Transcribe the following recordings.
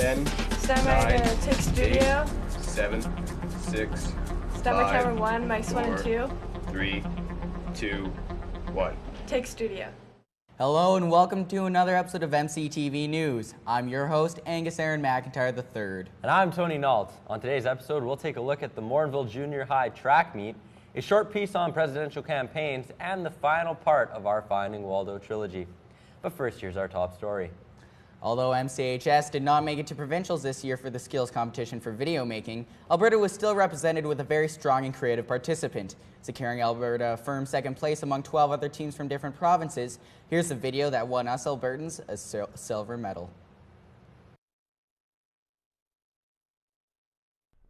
10, Start my 9, take studio. 8, 7, 6, Start my 5, camera 1, mics 1 and 2. 3, 2, 1. Take studio. Hello and welcome to another episode of MCTV News. I'm your host, Angus Aaron McIntyre III. And I'm Tony Nault. On today's episode, we'll take a look at the Morinville Junior High track meet, a short piece on presidential campaigns, and the final part of our Finding Waldo trilogy. But first, here's our top story. Although MCHS did not make it to provincials this year for the skills competition for video making, Alberta was still represented with a very strong and creative participant, securing Alberta a firm second place among 12 other teams from different provinces. Here's the video that won us Albertans a silver medal.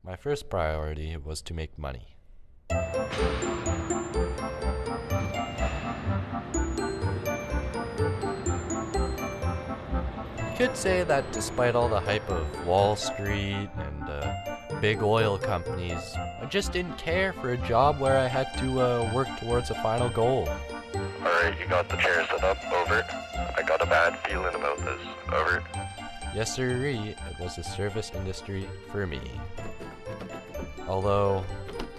My first priority was to make money. You could say that despite all the hype of Wall Street and big oil companies, I just didn't care for a job where I had to work towards a final goal. Alright, you got the chair set up, over. I got a bad feeling about this, over. Yes sirree, it was the service industry for me. Although,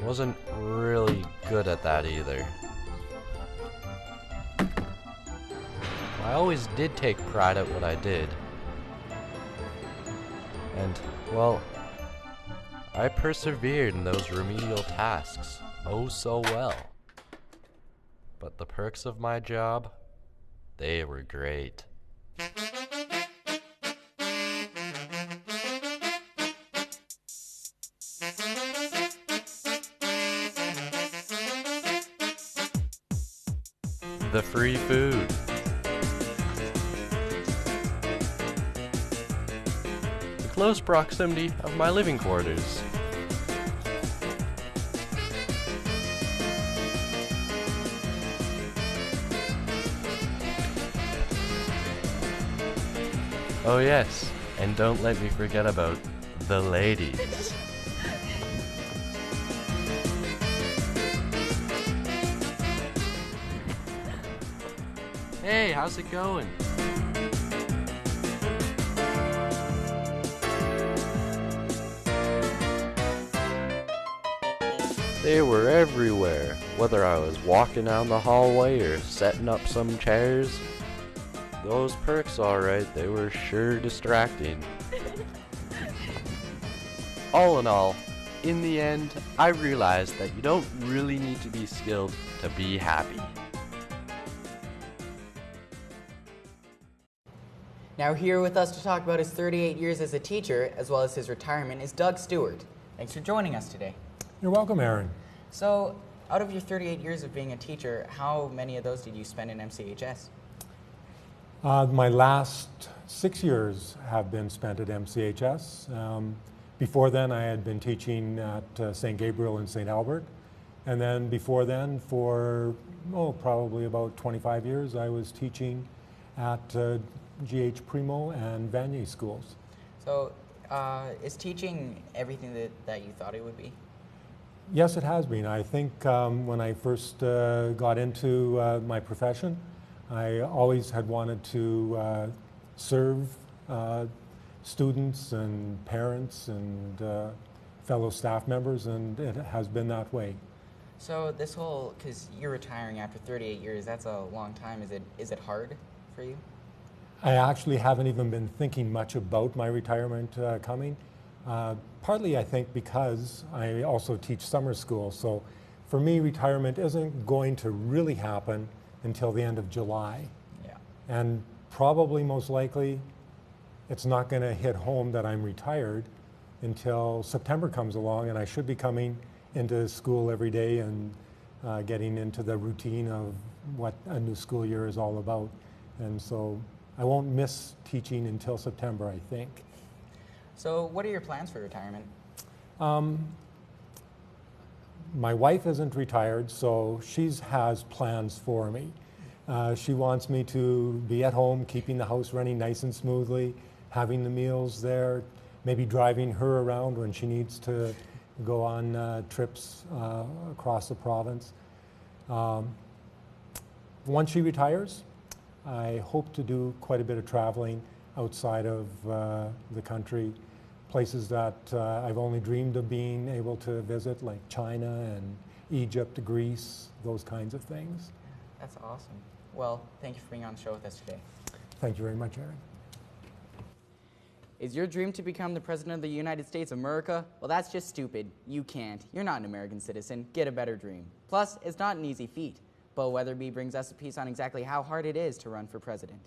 I wasn't really good at that either. I always did take pride at what I did. And, well, I persevered in those remedial tasks oh so well. But the perks of my job, they were great. The free food. The close proximity of my living quarters. Oh yes, and don't let me forget about the ladies. Hey, how's it going? They were everywhere, whether I was walking down the hallway or setting up some chairs. Those perks, alright, they were sure distracting. All in all, in the end, I realized that you don't really need to be skilled to be happy. Now here with us to talk about his 38 years as a teacher, as well as his retirement, is Doug Stewart. Thanks for joining us today. You're welcome, Aaron. So, out of your 38 years of being a teacher, how many of those did you spend in MCHS? My last 6 years have been spent at MCHS. Before then, I had been teaching at St. Gabriel and St. Albert. And then before then, for probably about 25 years, I was teaching at GH Primo and Vanier schools. So, is teaching everything that you thought it would be? Yes, it has been. I think when I first got into my profession, I always had wanted to serve students and parents and fellow staff members, and it has been that way. So this whole, because you're retiring after 38 years, that's a long time. Is it hard for you? I actually haven't even been thinking much about my retirement coming. Partly, I think, because I also teach summer school. So for me, retirement isn't going to really happen until the end of July. Yeah. And probably most likely, it's not going to hit home that I'm retired until September comes along, and I should be coming into school every day and getting into the routine of what a new school year is all about. And so I won't miss teaching until September, I think. So what are your plans for retirement? My wife isn't retired, so she has plans for me. She wants me to be at home, keeping the house running nice and smoothly, having the meals there, maybe driving her around when she needs to go on trips across the province. Once she retires, I hope to do quite a bit of traveling outside of the country, places that I've only dreamed of being able to visit, like China and Egypt, Greece, those kinds of things. That's awesome. Well, thank you for being on the show with us today. Thank you very much, Aaron. Is your dream to become the President of the United States of America? Well, that's just stupid. You can't. You're not an American citizen. Get a better dream. Plus, it's not an easy feat. Bo Weatherby brings us a piece on exactly how hard it is to run for president.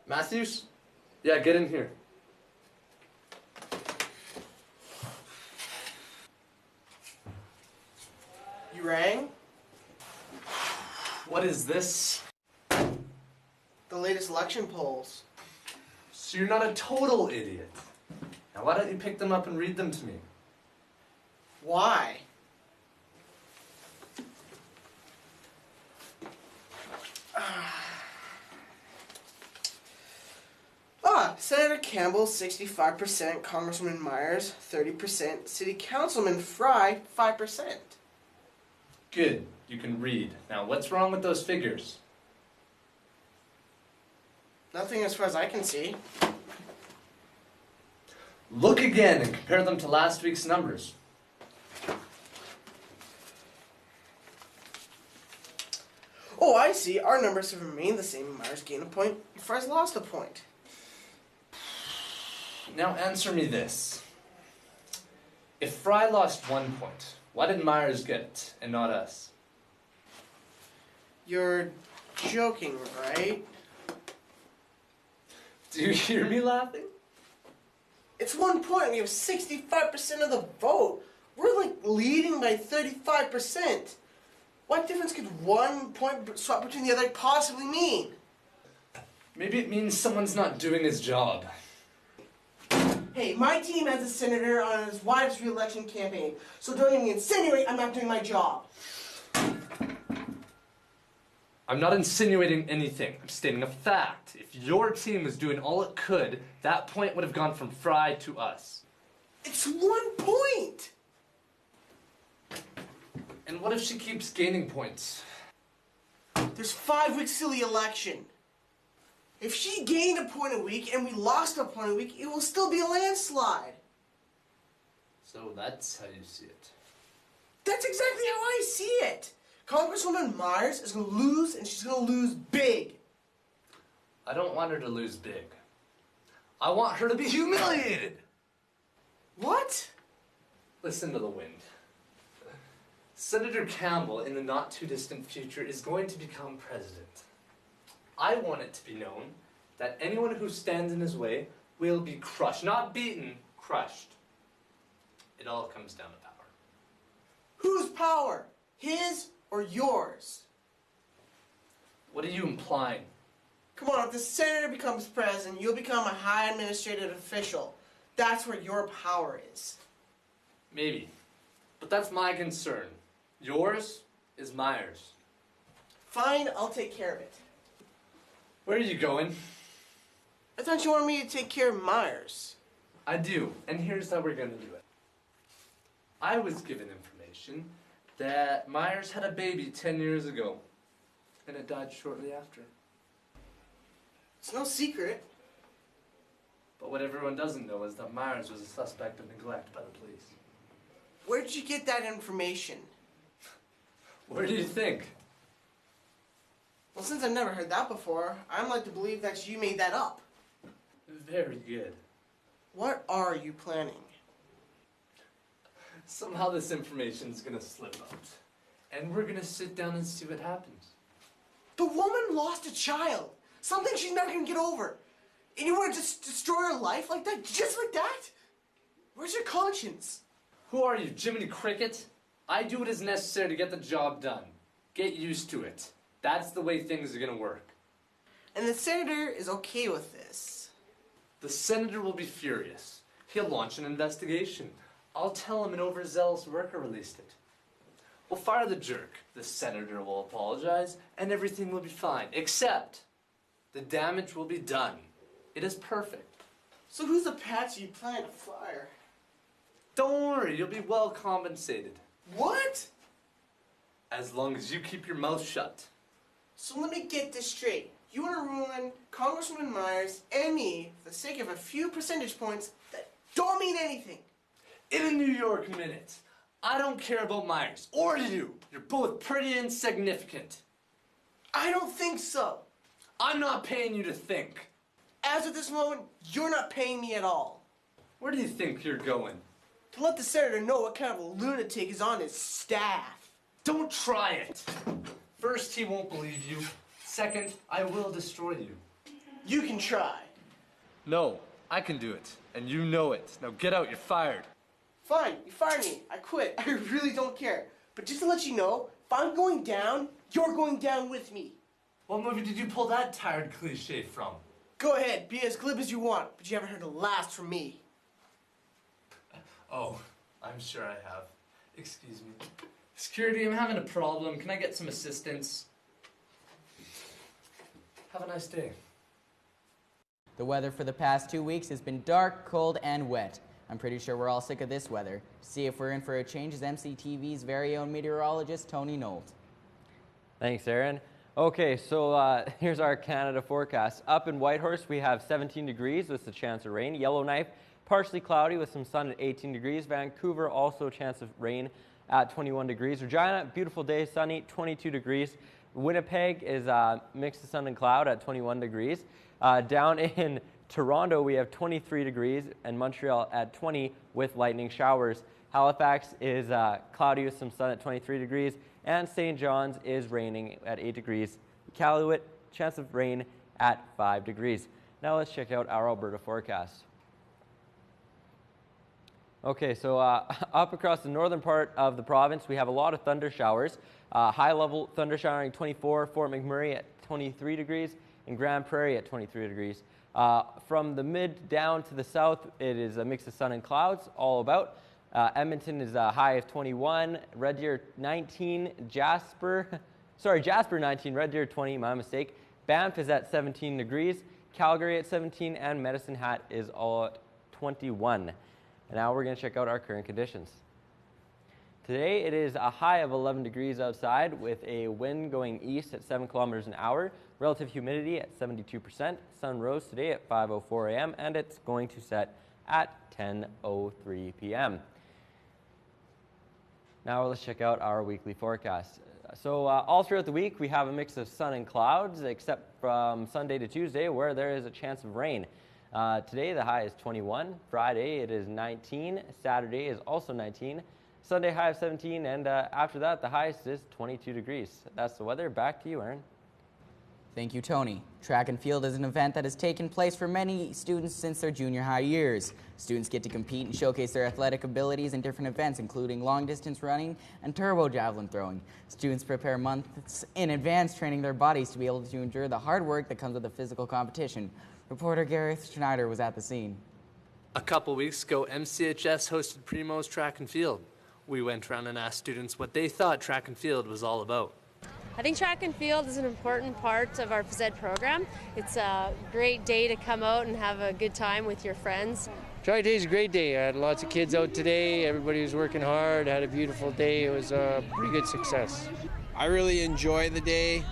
Matthews? Yeah, get in here. You rang? What is this? The latest election polls. So you're not a total idiot. Now why don't you pick them up and read them to me? Why? Senator Campbell, 65%, Congressman Myers, 30%, City Councilman Fry, 5%. Good, you can read. Now what's wrong with those figures? Nothing as far as I can see. Look again and compare them to last week's numbers. Oh, I see. Our numbers have remained the same. Myers gained a point, Fry's lost a point. Now answer me this. If Fry lost 1 point, why did Myers get it and not us? You're joking, right? Do you hear me laughing? It's 1 point. We have 65% of the vote. We're like leading by 35%. What difference could 1 point swap between the other possibly mean? Maybe it means someone's not doing his job. Hey, my team has a senator on his wife's re-election campaign, so don't even insinuate I'm not doing my job. I'm not insinuating anything. I'm stating a fact. If your team was doing all it could, that point would have gone from Fry to us. It's 1 point! And what if she keeps gaining points? There's 5 weeks till the election. If she gained a point a week and we lost a point a week, it will still be a landslide. So that's how you see it. That's exactly how I see it. Congresswoman Myers is going to lose, and she's going to lose big. I don't want her to lose big. I want her to be humiliated. What? Listen to the wind. Senator Campbell, in the not-too-distant future, is going to become president. I want it to be known that anyone who stands in his way will be crushed. Not beaten, crushed. It all comes down to power. Whose power? His or yours? What are you implying? Come on, if the senator becomes president, you'll become a high administrative official. That's where your power is. Maybe. But that's my concern. Yours is Myers. Fine, I'll take care of it. Where are you going? I thought you wanted me to take care of Myers. I do, and here's how we're going to do it. I was given information that Myers had a baby 10 years ago, and it died shortly after. It's no secret. But what everyone doesn't know is that Myers was a suspect of neglect by the police. Where did you get that information? Where do you think? Well, since I've never heard that before, I'm led to believe that you made that up. Very good. What are you planning? Somehow this information's gonna slip out. And we're gonna sit down and see what happens. The woman lost a child. Something she's never gonna get over. And you want to just destroy her life like that? Just like that? Where's your conscience? Who are you, Jiminy Cricket? I do what is necessary to get the job done. Get used to it. That's the way things are gonna work. And the senator is okay with this. The senator will be furious. He'll launch an investigation. I'll tell him an overzealous worker released it. We'll fire the jerk. The senator will apologize, and everything will be fine. Except The damage will be done. It is perfect. So who's the patsy you plan to fire? Don't worry, you'll be well compensated. What? As long as you keep your mouth shut. So let me get this straight. You want to ruin Congresswoman Myers and me for the sake of a few percentage points that don't mean anything. In a New York minute, I don't care about Myers or you. You're both pretty insignificant. I don't think so. I'm not paying you to think. As of this moment, you're not paying me at all. Where do you think you're going? To let the senator know what kind of a lunatic is on his staff. Don't try it. First, he won't believe you. Second, I will destroy you. You can try. No, I can do it, and you know it. Now get out, you're fired. Fine, you fire me. I quit. I really don't care. But just to let you know, if I'm going down, you're going down with me. What movie did you pull that tired cliche from? Go ahead, be as glib as you want, but you haven't heard the last from me. Oh, I'm sure I have. Excuse me. Security, I'm having a problem. Can I get some assistance? Have a nice day. The weather for the past 2 weeks has been dark, cold, and wet. I'm pretty sure we're all sick of this weather. To see if we're in for a change is MCTV's very own meteorologist, Tony Nolt. Thanks, Aaron. Okay, so here's our Canada forecast. Up in Whitehorse, we have 17 degrees with a chance of rain. Yellowknife, partially cloudy with some sun at 18 degrees. Vancouver, also a chance of rain at 21 degrees. Regina, beautiful day, sunny, 22 degrees. Winnipeg is mixed of sun and cloud at 21 degrees. Down in Toronto, we have 23 degrees, and Montreal at 20 with lightning showers. Halifax is cloudy with some sun at 23 degrees, and St. John's is raining at 8 degrees. Iqaluit, chance of rain at 5 degrees. Now let's check out our Alberta forecast. Okay, so up across the northern part of the province, we have a lot of thunder showers. High-level thunder showering 24, Fort McMurray at 23 degrees, and Grand Prairie at 23 degrees. From the mid down to the south, it is a mix of sun and clouds all about. Edmonton is a high of 21, Red Deer 19, Jasper 19, Red Deer 20, my mistake. Banff is at 17 degrees, Calgary at 17, and Medicine Hat is all at 21. And now we're going to check out our current conditions. Today it is a high of 11 degrees outside with a wind going east at 7 kilometers an hour, relative humidity at 72%. Sun rose today at 5:04 a.m. and it's going to set at 10:03 p.m. Now let's check out our weekly forecast. So all throughout the week we have a mix of sun and clouds, except from Sunday to Tuesday where there is a chance of rain. Today the high is 21, Friday it is 19, Saturday is also 19, Sunday high of 17, and after that the highest is 22 degrees. That's the weather. Back to you, Aaron. Thank you, Tony. Track and field is an event that has taken place for many students since their junior high years. Students get to compete and showcase their athletic abilities in different events, including long-distance running and turbo javelin throwing. Students prepare months in advance, training their bodies to be able to endure the hard work that comes with a physical competition. Reporter Gareth Schneider was at the scene. A couple weeks ago, MCHS hosted Primo's Track and Field. We went around and asked students what they thought track and field was all about. I think track and field is an important part of our phys ed program. It's a great day to come out and have a good time with your friends. Track day is a great day. I had lots of kids out today. Everybody was working hard, had a beautiful day. It was a pretty good success. I really enjoy the day,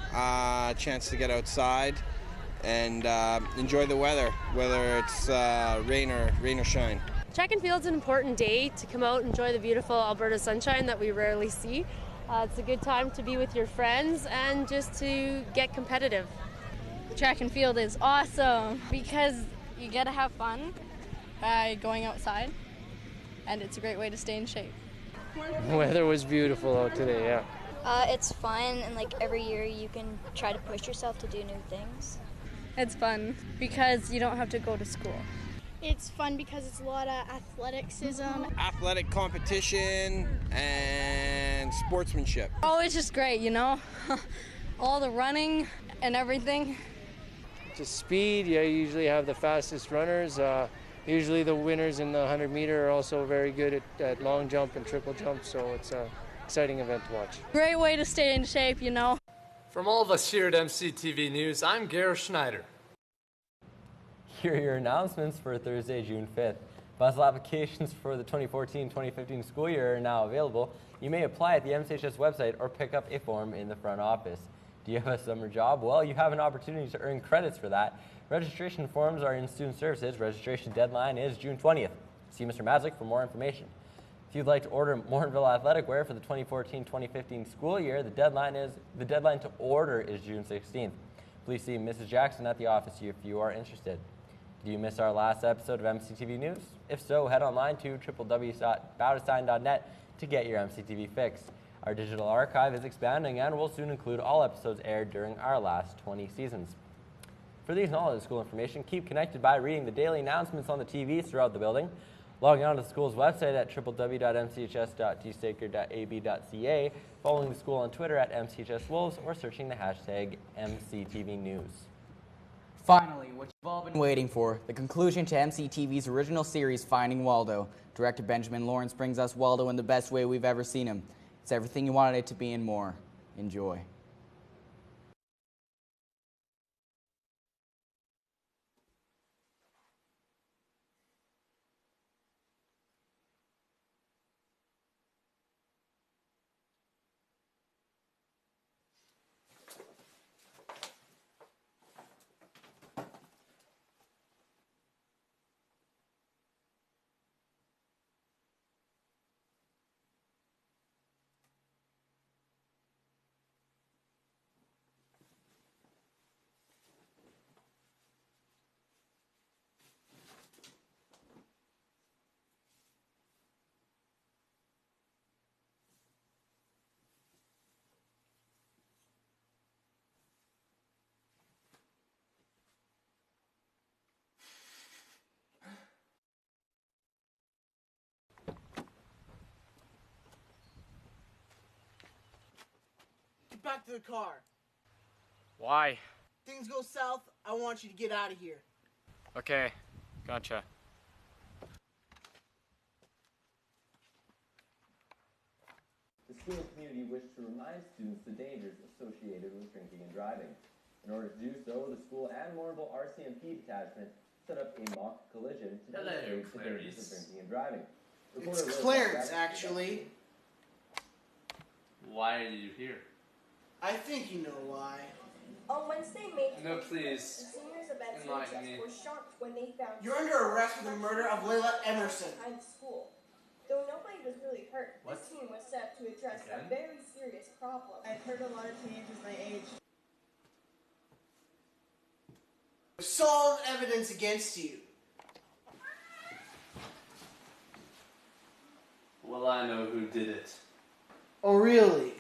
chance to get outside and enjoy the weather, whether it's rain or shine. Track and field is an important day to come out and enjoy the beautiful Alberta sunshine that we rarely see. It's a good time to be with your friends and just to get competitive. Track and field is awesome because you get to have fun by going outside, and it's a great way to stay in shape. The weather was beautiful out today, yeah. It's fun, and like every year you can try to push yourself to do new things. It's fun because you don't have to go to school. It's fun because it's a lot of athleticism. Athletic competition and sportsmanship. Oh, it's just great, you know? All the running and everything. Just speed, you usually have the fastest runners. Usually the winners in the 100-meter are also very good at long jump and triple jump, so it's an exciting event to watch. Great way to stay in shape, you know? From all of us here at MCTV News, I'm Gareth Schneider. Here are your announcements for Thursday, June 5th. Bus applications for the 2014-2015 school year are now available. You may apply at the MCHS website or pick up a form in the front office. Do you have a summer job? Well, you have an opportunity to earn credits for that. Registration forms are in Student Services. Registration deadline is June 20th. See Mr. Mazik for more information. If you'd like to order Morinville athletic wear for the 2014-2015 school year, the deadline to order is June 16th. Please see Mrs. Jackson at the office if you are interested. Did you miss our last episode of MCTV News? If so, head online to www.bowdesign.net to get your MCTV fix. Our digital archive is expanding and will soon include all episodes aired during our last 20 seasons. For these knowledge school information, keep connected by reading the daily announcements on the TVs throughout the building, logging on to the school's website at www.mchs.tstacre.ab.ca, following the school on Twitter at MCHSWolves, or searching the hashtag MCTV News. Finally, what you've all been waiting for, the conclusion to MCTV's original series, Finding Waldo. Director Benjamin Lawrence brings us Waldo in the best way we've ever seen him. It's everything you wanted it to be and more. Enjoy. Get back to the car. Why? Things go south, I want you to get out of here. Okay, gotcha. The school community wished to remind students the dangers associated with drinking and driving. In order to do so, the school and Morinville RCMP detachment set up a mock collision to demonstrate the dangers of drinking and driving. It's Clarence, actually. Why are you here? I think you know why. On Wednesday, May 25th, No, please. the seniors of Enlighten me. MCHS were shocked when they found You're under arrest for the murder of Layla Emerson. behind school. Though nobody was really hurt, What? this team was set up to address Again? a very serious problem. I've heard a lot of teenagers my age. Solid evidence against you. Well, I know who did it. Oh, really?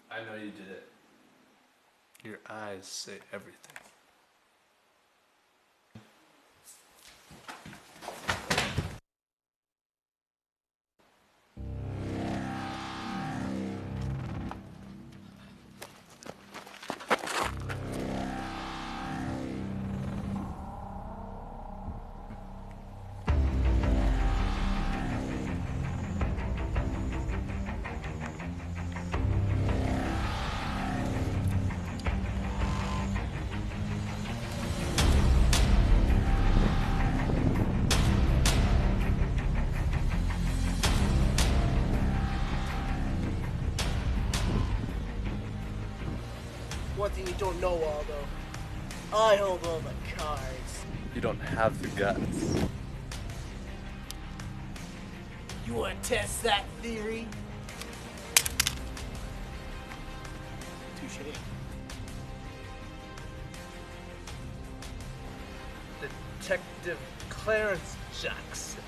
I know you did it. Your eyes say everything. One thing you don't know, Waldo. I hold all the cards. You don't have the guts. You want to test that theory? Touche. Detective Clarence Jackson.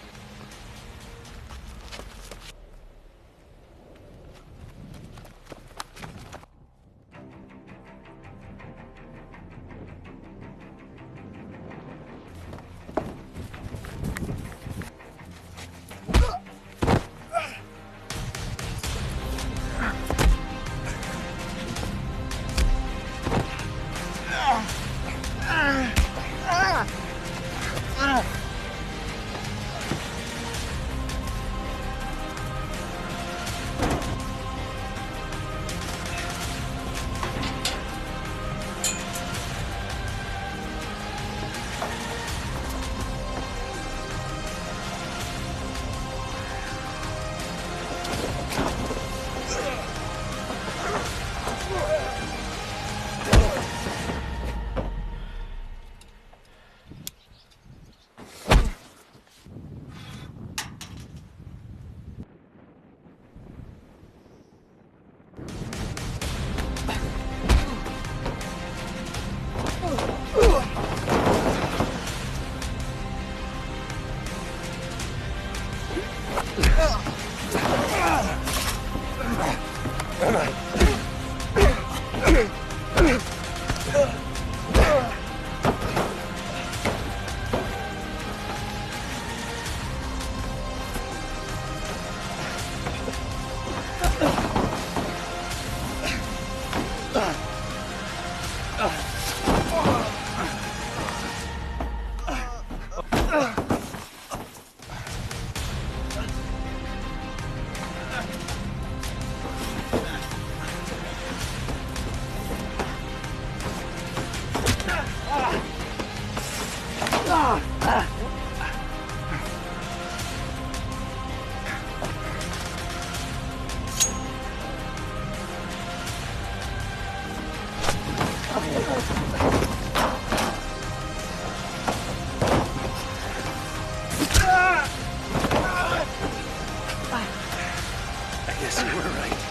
I guess you were right.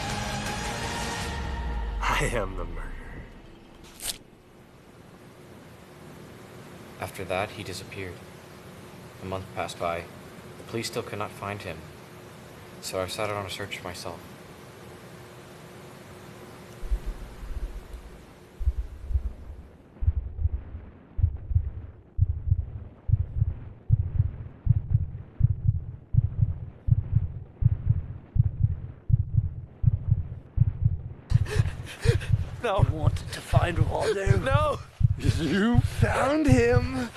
I am the murderer. After that, he disappeared. A month passed by. The police still could not find him, so I set out on a search myself. No. You wanted to find Waldo? No! You found him!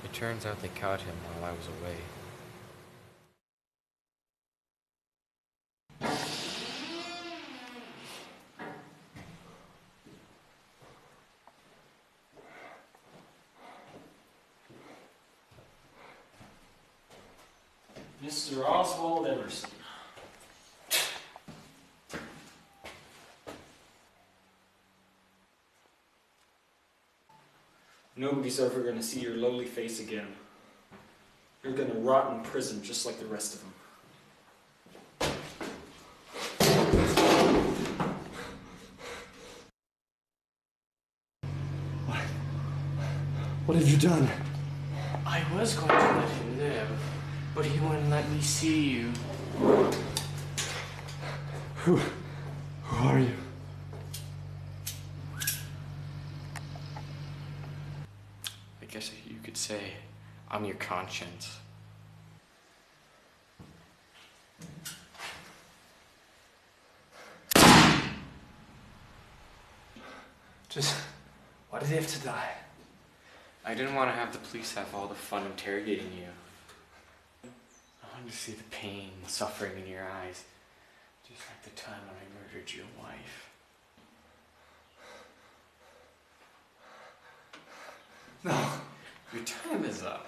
It turns out they caught him while I was away. Mr. Oswald Emerson. Nobody's ever gonna see your lowly face again. You're gonna rot in prison just like the rest of them. What have you done? I was going to let him live, but he wouldn't let me see you. Who are you? I guess you could say I'm your conscience. Just, why did he have to die? I didn't want to have the police have all the fun interrogating you. I wanted to see the pain and suffering in your eyes, just like the time when I murdered your wife. No. Your time is up.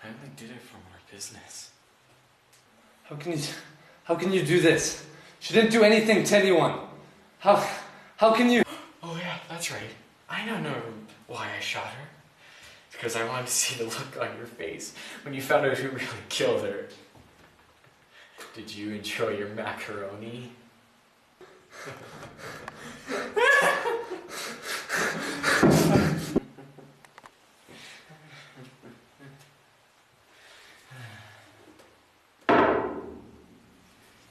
I only did it for more business. How can you do this? She didn't do anything to anyone. How can you? Oh yeah, that's right. I don't know why I shot her. Because I wanted to see the look on your face when you found out who really killed her. Did you enjoy your macaroni?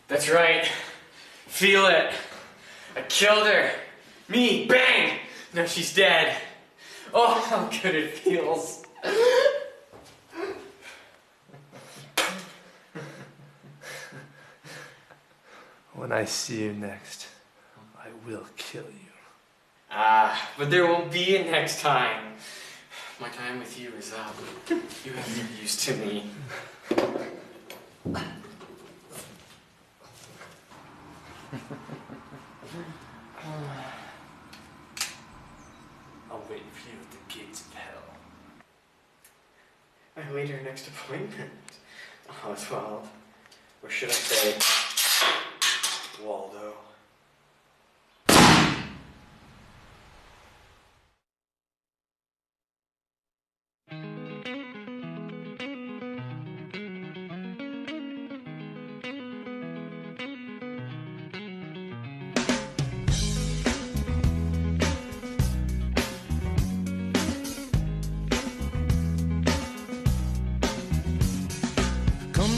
That's right. Feel it. I killed her. Me, bang! Now she's dead. Oh, how good it feels. When I see you next, I will kill you. Ah, but there won't be a next time. My time with you is up. You have no use to me. I'll wait for you at the gates of hell. I await our next appointment. Oswald. Or should I say, Waldo.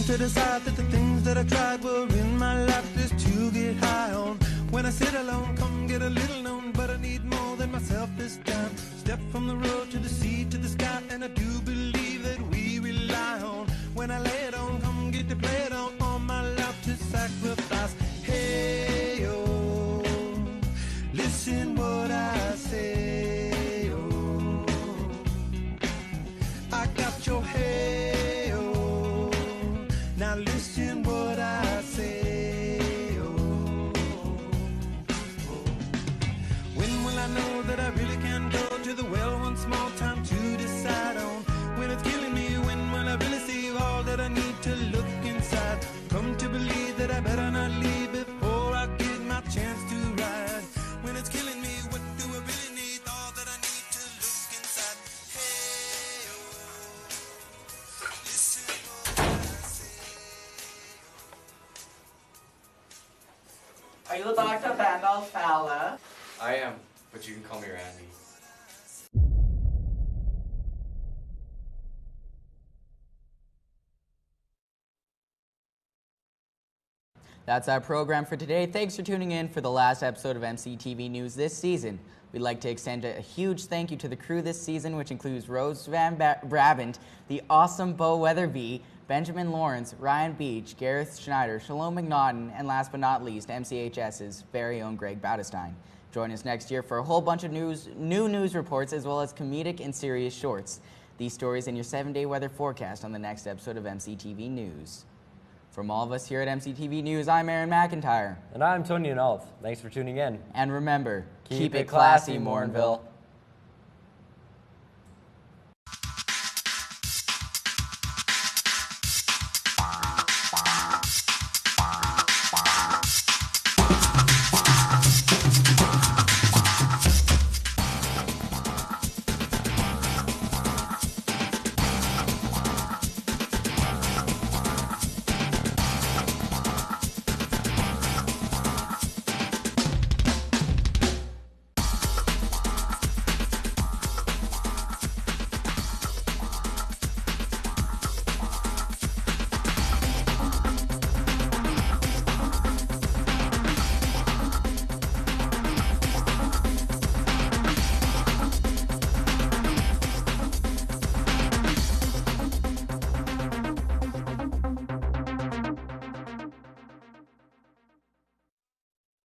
To decide that the things that I tried were in my life just to get high on. When I sit alone, come get a little known, but I need more than my left from the road to the sea to the sky, and I do believe that we rely on. When I lay it on, come get to play it on my love to sacrifice. Hey, oh, listen what I say, oh, I got your hey, oh, now listen what I say, oh, when will I know that I really can go to the well one small time to decide on when it's killing me? When will I really see all that I need to look inside? Come to believe that I better not leave before I get my chance to ride. When it's killing me, what do I really need? All that I need to look inside. Hey, oh, listen what I say. Are you Dr. Vandal Fowler? I am, but you can call me Randy. That's our program for today. Thanks for tuning in for the last episode of MCTV News this season. We'd like to extend a huge thank you to the crew this season, which includes Rose Van Brabant, the awesome Bo Weatherby, Benjamin Lawrence, Ryan Beach, Gareth Schneider, Shalom McNaughton, and last but not least, MCHS's very own Greg Bautestein. Join us next year for a whole bunch of new news reports, as well as comedic and serious shorts. These stories and your 7-day weather forecast on the next episode of MCTV News. From all of us here at MCTV News, I'm Aaron McIntyre. And I'm Tony Nault. Thanks for tuning in. And remember, keep it classy, Morinville.